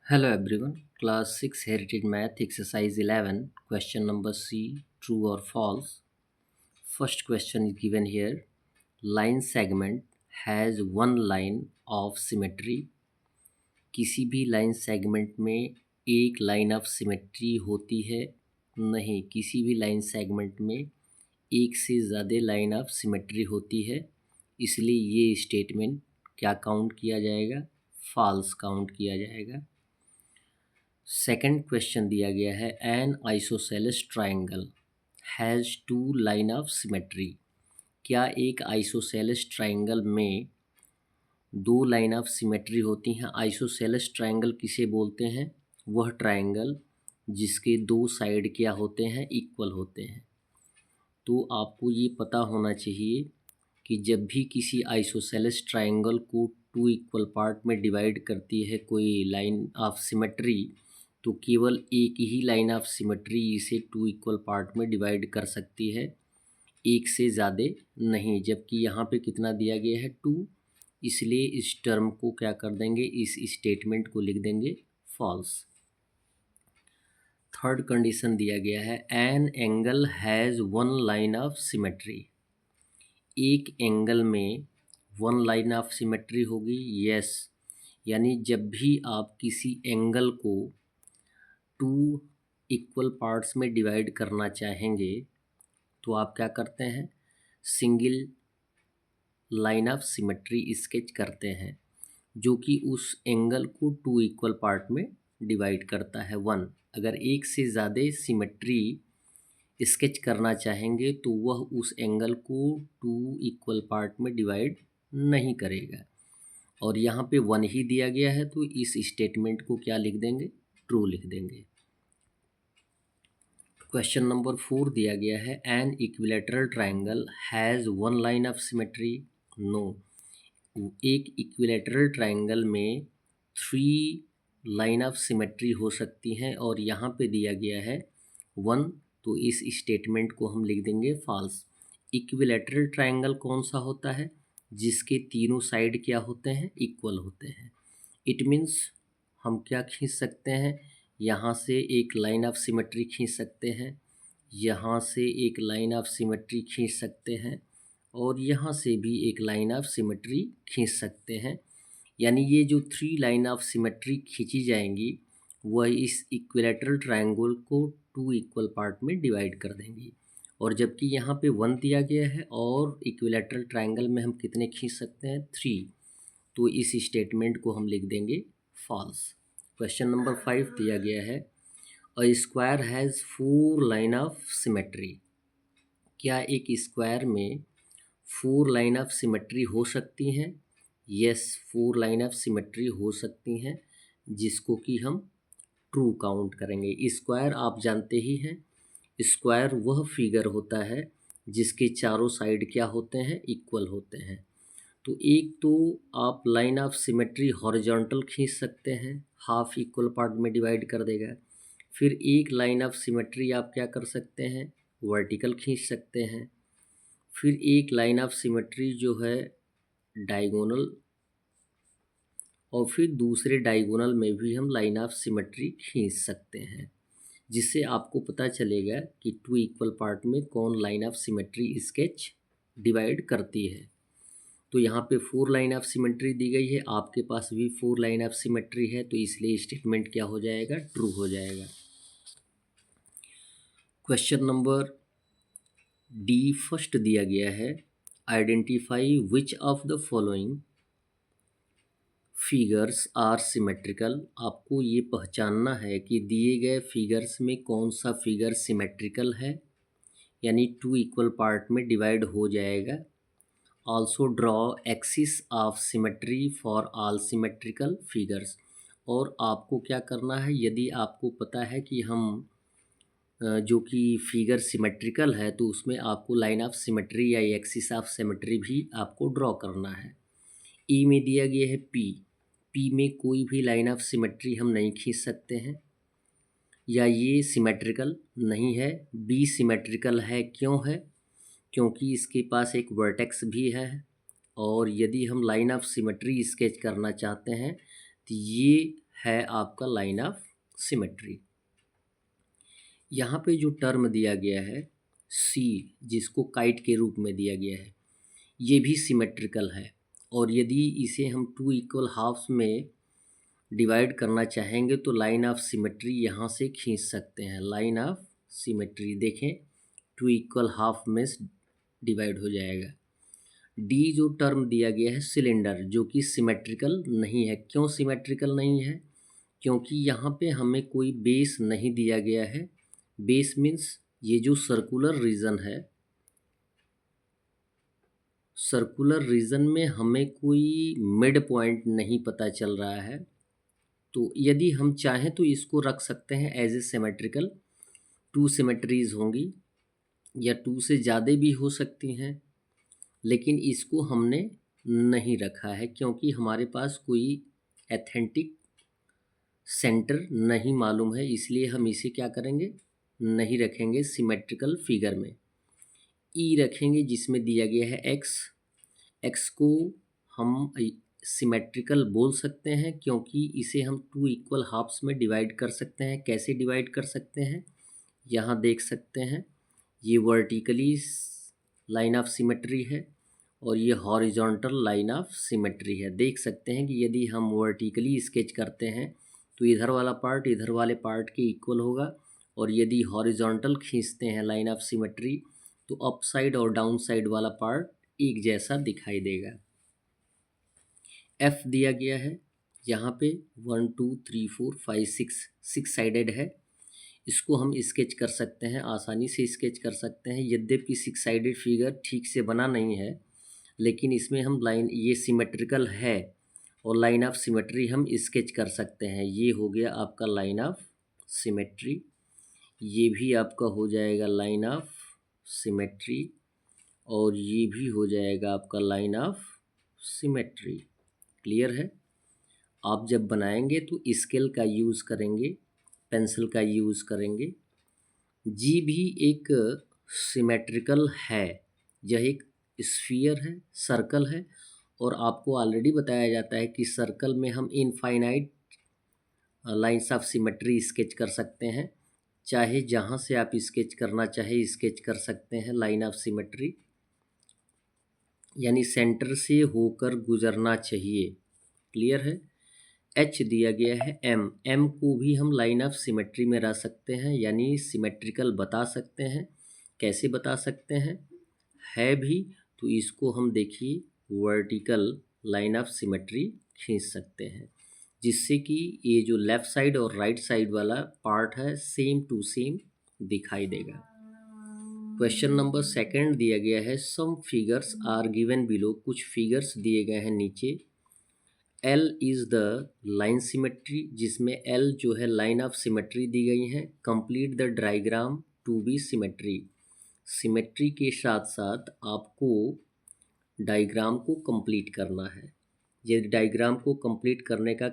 Hello everyone, class 6 Heritage Math exercise 11, question number C, true or false. First question is given here, line segment has one line of symmetry. किसी भी line segment में एक line of symmetry होती है? नहीं, किसी भी line segment में एक से ज़्यादा लाइन ऑफ सिमेट्री होती है, इसलिए ये स्टेटमेंट क्या काउंट किया जाएगा? फॉल्स काउंट किया जाएगा। सेकंड क्वेश्चन दिया गया है, an isosceles triangle has two line of symmetry. क्या एक आइसोसेलेस ट्राइंगल में दो लाइन ऑफ सिमेट्री होती हैं? आइसोसेलेस ट्राइंगल किसे बोलते हैं? वह ट्राइंगल जिसके दो साइड क्या होते हैं? इक्वल होते हैं। तो आपको ये पता होना चाहिए कि जब भी किसी आइसोसेलेस ट्राइंगल को टू इक्वल पार्ट में डिवाइड करती है कोई लाइन ऑफ सिमेट्री, तो केवल एक ही लाइन ऑफ सिमेट्री इसे टू इक्वल पार्ट में डिवाइड कर सकती है, एक से ज़्यादा नहीं। जबकि यहाँ पे कितना दिया गया है? टू, इसलिए इस टर्म को क्या कर देंगे? इस स्टेटमेंट को लिख देंगे फॉल्स। थर्ड कंडीशन दिया गया है, an angle has one line of symmetry. एक एंगल में वन लाइन ऑफ सिमेट्री होगी? यस। यानी जब भी आप किसी एंगल को टू इक्वल पार्ट्स में डिवाइड करना चाहेंगे तो आप क्या करते हैं? Single line of symmetry sketch करते हैं जो कि उस एंगल को टू इक्वल पार्ट में डिवाइड करता है, वन। अगर एक से ज़्यादा सिमेट्री स्केच करना चाहेंगे तो वह उस एंगल को टू इक्वल पार्ट में डिवाइड नहीं करेगा। और यहाँ पे वन ही दिया गया है तो इस स्टेटमेंट को क्या लिख देंगे? ट्रू लिख देंगे। क्वेश्चन नंबर 4 दिया गया है, an equilateral triangle has one line of symmetry. No, एक इक्विलेटरल ट्राइंगल में थ्री लाइन ऑफ सिमेट्री हो सकती हैं और यहाँ पे दिया गया है वन, तो इस स्टेटमेंट को हम लिख देंगे फॉल्स। इक्विलेटरल ट्राइंगल कौन सा होता है? जिसके तीनों साइड क्या होते हैं? इक्वल होते हैं। इट मीन्स हम क्या खींच सकते हैं? यहाँ से एक लाइन ऑफ सिमेट्री खींच सकते हैं, यहाँ से एक लाइन ऑफ सिमेट्री खींच सकते हैं और यहाँ से भी एक लाइन ऑफ सिमेट्री खींच सकते हैं। यानी ये जो थ्री लाइन ऑफ सिमेट्री खींची जाएंगी वह इस इक्विलेटरल ट्रायंगल को टू इक्वल पार्ट में डिवाइड कर देंगी। और जबकि यहाँ पे वन दिया गया है और इक्विलेटरल ट्रायंगल में हम कितने खींच सकते हैं? थ्री, तो इस स्टेटमेंट को हम लिख देंगे फॉल्स। क्वेश्चन नंबर 5 दिया गया है, a square has four line of symmetry. क्या एक स्क्वायर में फोर लाइन ऑफ सिमेट्री हो सकती हैं? Yes, four line of symmetry हो सकती हैं, जिसको कि हम ट्रू काउंट करेंगे। स्क्वायर आप जानते ही हैं, स्क्वायर वह फिगर होता है जिसके चारों साइड क्या होते हैं? इक्वल होते हैं। तो एक तो आप लाइन ऑफ सिमेट्री हॉरिजॉन्टल खींच सकते हैं, हाफ इक्वल पार्ट में डिवाइड कर देगा। फिर एक लाइन ऑफ सिमेट्री आप क्या कर सकते हैं? वर्टिकल खींच सकते हैं। फिर एक लाइन ऑफ सिमेट्री जो है डायगोनल, और फिर दूसरे डायगोनल में भी हम लाइन ऑफ सिमेट्री खींच सकते हैं, जिससे आपको पता चलेगा कि टू इक्वल पार्ट में कौन line of symmetry sketch divide करती है। तो यहाँ पे फोर लाइन ऑफ सिमेट्री दी गई है, आपके पास भी फोर लाइन ऑफ सिमेट्री है, तो इसलिए स्टेटमेंट क्या हो जाएगा? ट्रू हो जाएगा। क्वेश्चन नंबर डी फर्स्ट दिया गया है, identify which of the following figures are symmetrical. आपको ये पहचानना है कि दिए गए फिगर्स में कौन सा फिगर सिमेट्रिकल है, यानी टू इक्वल पार्ट में डिवाइड हो जाएगा। Also draw axis of symmetry for all symmetrical figures. और आपको क्या करना है, यदि आपको पता है कि हम जो कि फिगर सिमेट्रिकल है तो उसमें आपको लाइन ऑफ सिमेट्री या एक्सिस ऑफ सिमेट्री भी आपको ड्रॉ करना है। ई में दिया गया है पी, पी में कोई भी लाइन ऑफ सिमेट्री हम नहीं खींच सकते हैं, या ये सिमेट्रिकल नहीं है। बी सिमेट्रिकल है, क्यों है? क्योंकि इसके पास एक वर्टेक्स भी है, और यदि हम लाइन ऑफ सिमेट्री स्केच करना चाहते हैं तो ये है आपका लाइन ऑफ सिमेट्री। यहाँ पे जो टर्म दिया गया है सी, जिसको काइट के रूप में दिया गया है, ये भी सिमेट्रिकल है। और यदि इसे हम टू इक्वल हाफ्स में डिवाइड करना चाहेंगे तो लाइन ऑफ सिमेट्री यहाँ से खींच सकते हैं। लाइन ऑफ सिमेट्री देखें, टू इक्वल हाफ में डिवाइड हो जाएगा। डी जो टर्म दिया गया है सिलेंडर, जो कि सिमेट्रिकल नहीं है। क्यों सिमेट्रिकल नहीं है? क्योंकि यहाँ पे हमें कोई बेस नहीं दिया गया है। बेस मीन्स ये जो सर्कुलर रीजन है, सर्कुलर रीजन में हमें कोई मिड पॉइंट नहीं पता चल रहा है। तो यदि हम चाहें तो इसको रख सकते हैं as a symmetrical. Two symmetries होंगी या टू से ज़्यादा भी हो सकती हैं, लेकिन इसको हमने नहीं रखा है क्योंकि हमारे पास कोई एथेंटिक सेंटर नहीं मालूम है, इसलिए हम इसे क्या करेंगे, नहीं रखेंगे सिमेट्रिकल फिगर में। ई रखेंगे जिसमें दिया गया है एक्स। एक्स को हम सिमेट्रिकल बोल सकते हैं क्योंकि इसे हम टू इक्वल हाफ्स में डिवाइड कर सकते हैं। कैसे डिवाइड कर सकते हैं, यहाँ देख सकते हैं, ये वर्टिकली लाइन ऑफ सिमेट्री है और ये हॉरिजॉन्टल लाइन ऑफ सिमेट्री है। देख सकते हैं कि यदि हम वर्टिकली स्केच करते हैं तो इधर वाला पार्ट इधर वाले पार्ट के इक्वल होगा, और यदि हॉरिजॉन्टल खींचते हैं लाइन ऑफ सिमेट्री तो अप साइड और डाउन साइड वाला पार्ट एक जैसा दिखाई देगा। एफ दिया गया है यहाँ पे 1 2 3 4 5 6 साइडेड है। इसको हम स्केच कर सकते हैं, आसानी से स्केच कर सकते हैं। यद्यपि 6 साइडेड फिगर ठीक से बना नहीं है, लेकिन इसमें हम लाइन, ये सिमेट्रिकल है और लाइन ऑफ सिमेट्री हम स्केच कर सकते हैं। ये हो गया आपका लाइन ऑफ सिमेट्री, ये भी आपका हो जाएगा लाइन ऑफ सिमेट्री, और ये भी हो जाएगा आपका लाइन ऑफ सिमेट्री। क्लियर है? आप जब बनाएंगे तो स्केल का यूज़ करेंगे, पेंसिल का यूज़ करेंगे। जी भी एक सिमेट्रिकल है, यह एक स्फीयर है, सर्कल है, और आपको ऑलरेडी बताया जाता है कि सर्कल में हम infinite lines of symmetry sketch कर सकते हैं। चाहे जहाँ से आप स्केच करना चाहे स्केच कर सकते हैं लाइन ऑफ सिमेट्री, यानी सेंटर से होकर गुजरना चाहिए। क्लियर है? एच दिया गया है एम, एम को भी हम लाइन ऑफ सिमेट्री में रख सकते हैं, यानी सिमेट्रिकल बता सकते हैं। कैसे बता सकते हैं, है भी तो इसको हम देखिए वर्टिकल लाइन ऑफ सिमेट्री खींच सकते हैं, जिससे कि ये जो लेफ़्ट साइड और राइट साइड वाला पार्ट है सेम टू सेम दिखाई देगा। क्वेश्चन नंबर सेकंड दिया गया है some figures are given below, कुछ फिगर्स दिए गए हैं नीचे। L is the line symmetry, जिसमें L जो है लाइन ऑफ सिमेट्री दी गई है। Complete the diagram to be symmetry, symmetry के साथ साथ आपको डायग्राम को कंप्लीट करना है। ये डायग्राम को कंप्लीट करने का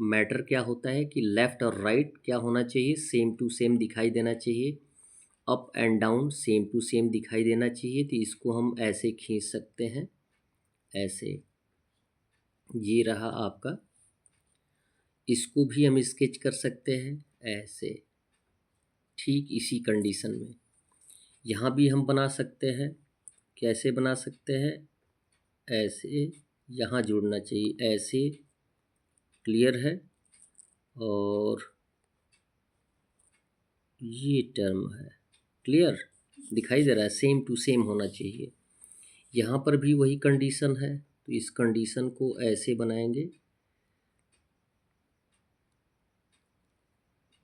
मैटर क्या होता है कि लेफ़्ट और राइट क्या होना चाहिए, सेम टू सेम दिखाई देना चाहिए। Up and down same to same दिखाई देना चाहिए। तो इसको हम ऐसे खींच सकते हैं, ऐसे, ये रहा आपका। इसको भी हम स्केच कर सकते हैं ऐसे, ठीक इसी कंडीशन में। यहाँ भी हम बना सकते हैं। कैसे बना सकते हैं, ऐसे, यहाँ जुड़ना चाहिए ऐसे। क्लियर है? और ये टर्म है, क्लियर दिखाई दे रहा है, सेम टू सेम होना चाहिए। यहाँ पर भी वही कंडीशन है, तो इस कंडीशन को ऐसे बनाएंगे।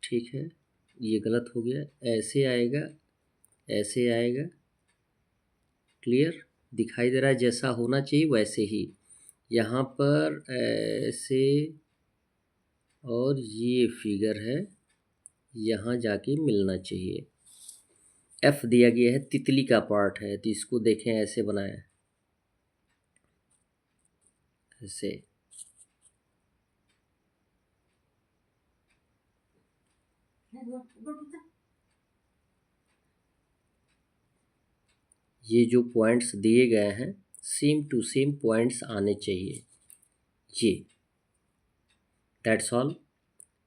ठीक है, ये गलत हो गया, ऐसे आएगा, ऐसे आएगा। क्लियर दिखाई दे रहा है, जैसा होना चाहिए वैसे ही। यहाँ पर ऐसे, और ये फिगर है, यहाँ जाके मिलना चाहिए। एफ दिया गया है, तितली का पार्ट है, तो इसको देखें ऐसे बनाया, ऐसे। ये जो पॉइंट्स दिए गए हैं सेम टू सेम पॉइंट्स आने चाहिए। ये दैट्स ऑल।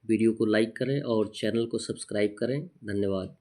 वीडियो को लाइक करें और चैनल को सब्सक्राइब करें। धन्यवाद।